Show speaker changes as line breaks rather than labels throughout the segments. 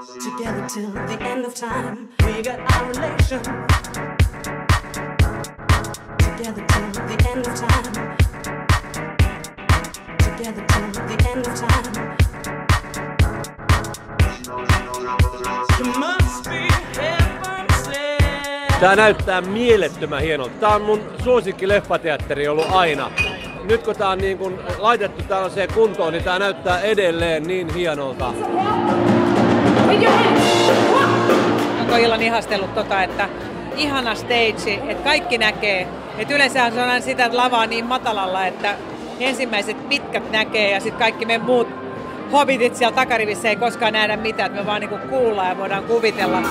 Together till the end of time, we got our relation. Together till the end of time. Together till the end of time. You must be heaven sent.
Tää näyttää mielettömän hienolta. Tää on mun suosikki leffateatteri ollut aina. Nyt kun tää on niin kun laitettu tällaiseen kuntoon, niin tää näyttää edelleen niin hienolta.
Onko illan ihastellut että ihana stage, että kaikki näkee. Et yleensä se on aina sitä, että lava on niin matalalla, että ensimmäiset pitkät näkee ja sitten kaikki me muut hobbitit siellä takarivissä ei koskaan nähdä mitään, että me vaan niinku kuullaan ja voidaan kuvitella.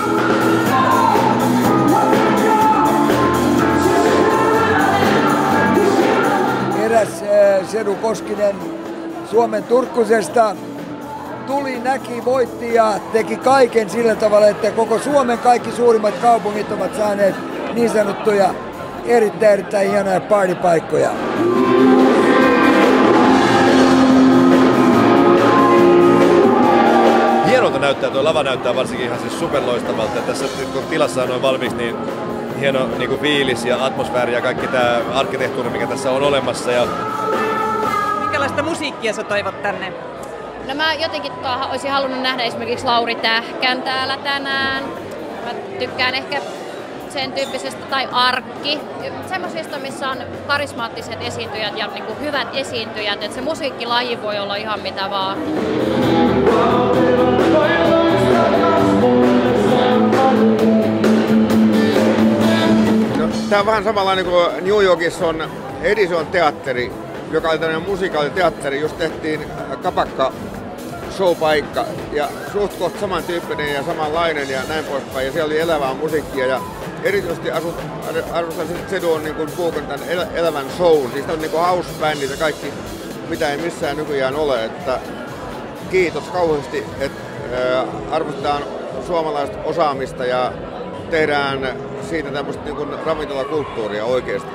Eräs Sedu Koskinen Suomen Turkkusesta tuli, näki, voitti ja teki kaiken sillä tavalla, että koko Suomen kaikki suurimmat kaupungit ovat saaneet niin sanottuja erittäin hienoja partypaikkoja.
Hienolta näyttää, tuo lava näyttää varsinkin ihan siis superloistavalta. Tässä nyt kun tilassa on noin valmis, niin hieno niin kuin fiilis ja atmosfääri ja kaikki tämä arkkitehtuuri, mikä tässä on olemassa.
Minkälaista musiikkia sä toivot tänne?
No mä jotenkin olisin halunnut nähdä esimerkiksi Lauri Tähkän täällä tänään. Mä tykkään ehkä sen tyyppisestä, tai Arkki. Semmoisista, missä on karismaattiset esiintyjät ja niin kuin hyvät esiintyjät. Että se musiikkilaji voi olla ihan mitä vaan.
No, tää on vähän samanlainen kuin New Yorkissa on Edison teatteri, joka oli tämmöinen musikaaliteatteri, just tehtiin kapakka showpaikka ja suht kohta samantyyppinen ja samanlainen ja näin poispäin. Ja siellä oli elävää musiikkia ja erityisesti arvostan Sedu on niin puukon tämän elävän shown. Siis on niin house-bändit ja kaikki, mitä ei missään nykyään ole. Että kiitos kauheasti, että arvostetaan suomalaista osaamista ja tehdään siitä tämmöistä niin ravintolakulttuuria oikeasti.